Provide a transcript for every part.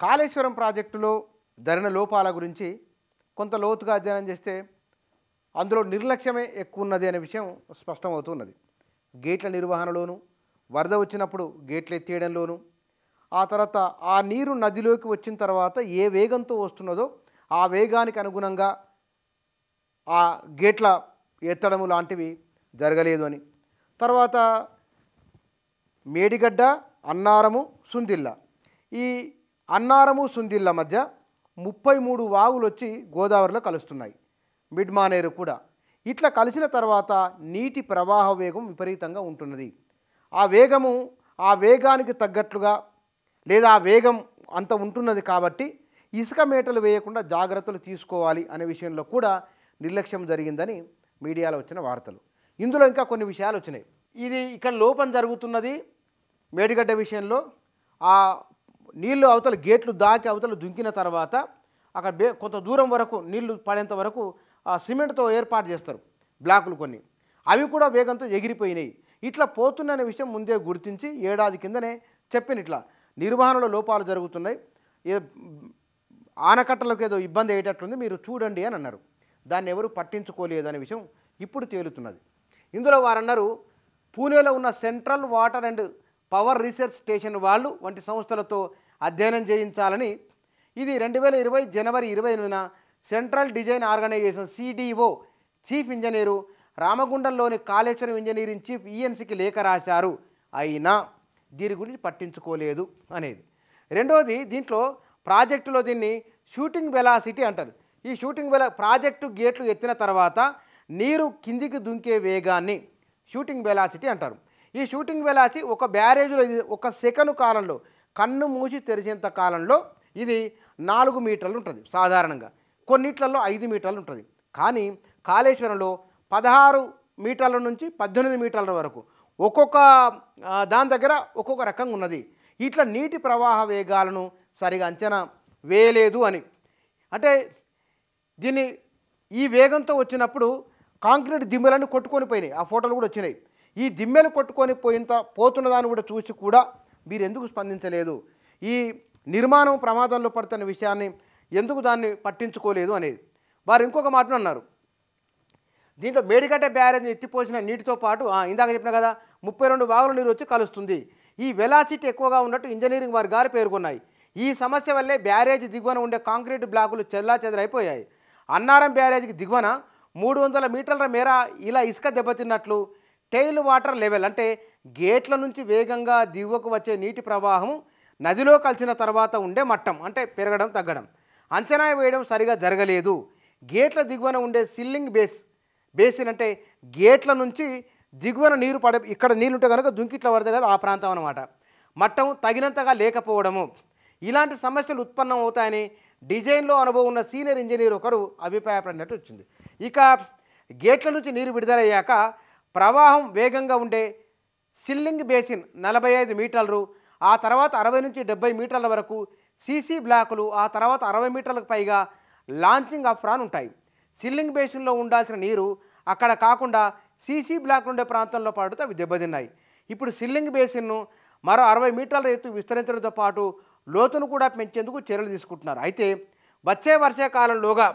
కాళేశ్వరం ప్రాజెక్టులో జరిగిన లోపాల గురించి కొంత లోతుగా అధ్యయనం చేస్తే అందులో నిర్లక్ష్యమే ఎక్కువ ఉన్నది అనే విషయం స్పష్టమవుతున్నది. గేట్ల నిర్వహణలోను, వరద వచ్చినప్పుడు గేట్లు ఎత్తేయడంలోను, ఆ తర్వాత ఆ నీరు నదిలోకి వచ్చిన తర్వాత ఏ వేగంతో వస్తున్నదో ఆ వేగానికి అనుగుణంగా ఆ గేట్ల ఎత్తడము లాంటివి జరగలేదు అని. తర్వాత మేడిగడ్డ, అన్నారము, సుందిల్ల, ఈ అన్నారము సుందిల్ల మధ్య 33 వాగులు వచ్చి గోదావరిలో కలుస్తున్నాయి. మిడ్ మానేరు కూడా. ఇట్లా కలిసిన తర్వాత నీటి ప్రవాహ వేగం విపరీతంగా ఉంటున్నది. ఆ వేగానికి తగ్గట్లుగా లేదా ఆ వేగం అంత ఉంటున్నది కాబట్టి ఇసుక మేటలు వేయకుండా జాగ్రత్తలు తీసుకోవాలి అనే విషయంలో కూడా నిర్లక్ష్యం జరిగిందని మీడియాలో వచ్చిన వార్తలు. ఇందులో ఇంకా కొన్ని విషయాలు వచ్చినాయి. ఇది ఇక్కడ లోపం జరుగుతున్నది మేడిగడ్డ విషయంలో. ఆ నీళ్లు అవతల గేట్లు దాకి అవతల దుంకిన తర్వాత అక్కడ కొంత దూరం వరకు నీళ్లు పడేంత వరకు ఆ సిమెంట్తో ఏర్పాటు చేస్తారు బ్లాకులు కొన్ని, అవి కూడా వేగంతో ఎగిరిపోయినాయి. ఇట్లా పోతున్న విషయం ముందే గుర్తించి ఏడాది కిందనే చెప్పిన ఇట్లా నిర్వహణలో లోపాలు జరుగుతున్నాయి, ఆనకట్టలకు ఏదో ఇబ్బంది అయ్యేటట్లుంది, మీరు చూడండి అని అన్నారు. దాన్ని ఎవరు పట్టించుకోలేదనే విషయం ఇప్పుడు తేలుతున్నది. ఇందులో వారన్నారు పూణేలో ఉన్న central water and power research station వాళ్ళు వంటి సంస్థలతో అధ్యయనం చేయించాలని. ఇది 2020 జనవరి 28న central design organisation CDO chief engineer రామగుండంలోని కాళేశ్వరం ఇంజనీరింగ్ చీఫ్ ENCకి లేఖ రాశారు. అయినా దీని గురించి పట్టించుకోలేదు అనేది. రెండవది, దీంట్లో ప్రాజెక్టులో దీన్ని షూటింగ్ వెలాసిటీ అంటారు. ఈ షూటింగ్ ప్రాజెక్టు గేట్లు ఎత్తిన తర్వాత నీరు కిందికి దుంకే వేగాన్ని షూటింగ్ వెలాసిటీ అంటారు. ఈ షూటింగ్ వెలాసిటీ ఒక బ్యారేజ్లో ఒక సెకను కాలంలో, కన్ను మూసి తెరిచేంత కాలంలో ఇది 4 మీటర్లు ఉంటుంది సాధారణంగా, కొన్నిట్లలో 5 మీటర్లు ఉంటుంది. కానీ కాళేశ్వరంలో 16 మీటర్ల నుంచి 18 మీటర్ల వరకు ఒక్కొక్క దాని దగ్గర ఒక్కొక్క రకంగా ఉన్నది. ఇట్లా నీటి ప్రవాహ వేగాలను సరిగా అంచనా వేయలేదు అని. అంటే దీన్ని ఈ వేగంతో వచ్చినప్పుడు కాంక్రీట్ దిమ్మెలన్నీ కొట్టుకొని పోయినాయి. ఆ ఫోటోలు కూడా వచ్చినాయి. ఈ దిమ్మెలు కొట్టుకొని పోతున్న దాన్ని కూడా చూసి కూడా మీరు ఎందుకు స్పందించలేదు, ఈ నిర్మాణం ప్రమాదంలో పడుతున్న విషయాన్ని ఎందుకు దాన్ని పట్టించుకోలేదు అనేది. వారు ఇంకొక మాట అన్నారు, దీంట్లో మేడిగడ్డ బ్యారేజ్ ఎత్తిపోసిన నీటితో పాటు ఇందాక చెప్పిన కదా 32 వాగుల నీరు వచ్చి కలుస్తుంది. ఈ వెలాసిటీ ఎక్కువగా ఉన్నట్టు ఇంజనీరింగ్ వారి గారు పేర్కొన్నాయి. ఈ సమస్య వల్లే బ్యారేజ్ దిగువన ఉండే కాంక్రీట్ బ్లాకులు చెదరైపోయాయి. అన్నారం బ్యారేజ్కి దిగువన 300 మీటర్ల మేర ఇలా ఇసుక దెబ్బతిన్నట్లు టెయిల్ వాటర్ లెవెల్, అంటే గేట్ల నుంచి వేగంగా దిగువకు వచ్చే నీటి ప్రవాహం నదిలో కలిసిన తర్వాత ఉండే మట్టం, అంటే పెరగడం తగ్గడం అంచనా వేయడం సరిగా జరగలేదు. గేట్ల దిగువన ఉండే సిల్లింగ్ బేసిన్, అంటే గేట్ల నుంచి దిగువన నీరు ఇక్కడ నీళ్ళుంటే కనుక దుంకిట్ల పడదు కదా, ఆ ప్రాంతం అన్నమాట, మట్టం తగినంతగా లేకపోవడము, ఇలాంటి సమస్యలు ఉత్పన్నం అవుతాయని డిజైన్లో అనుభవం ఉన్న సీనియర్ ఇంజనీర్ ఒకరు అభిప్రాయపడినట్టు వచ్చింది. ఇక గేట్ల నుంచి నీరు విడుదలయ్యాక ప్రవాహం వేగంగా ఉండే సిల్లింగ్ బేసిన్ 45 మీటర్లు, ఆ తర్వాత 60 నుంచి 70 మీటర్ల వరకు సీసీ బ్లాకులు, ఆ తర్వాత 60 మీటర్లకు పైగా లాంచింగ్ అఫ్రాన్ ఉంటాయి. సిల్లింగ్ బేసిన్లో ఉండాల్సిన నీరు అక్కడ కాకుండా సీసీ బ్లాక్ ఉండే ప్రాంతంలో పడుతూ అవి దెబ్బతిన్నాయి. ఇప్పుడు సిల్లింగ్ బేసిన్ను మరో 60 మీటర్ల ఎత్తు విస్తరించడంతో పాటు లోతును కూడా పెంచేందుకు చర్యలు తీసుకుంటున్నారు. అయితే వచ్చే వర్షాకాలంలోగా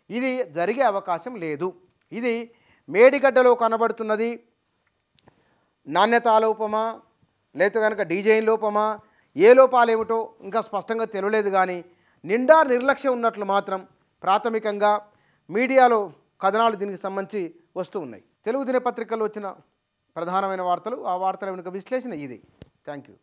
ఇది జరిగే అవకాశం లేదు. ఇది మేడిగడ్డలో కనబడుతున్నది నాణ్యతా లోపమా లేకపోతే కనుక డిజైన్ లోపమా, ఏ లోపాలు ఏమిటో ఇంకా స్పష్టంగా తెలియలేదు. కానీ నిండా నిర్లక్ష్యం ఉన్నట్లు మాత్రం ప్రాథమికంగా మీడియాలో కథనాలు దీనికి సంబంధించి వస్తూ ఉన్నాయి. తెలుగు దినపత్రికల్లో వచ్చిన ప్రధానమైన వార్తలు, ఆ వార్తల వెనుక విశ్లేషణ ఇది. Thank you.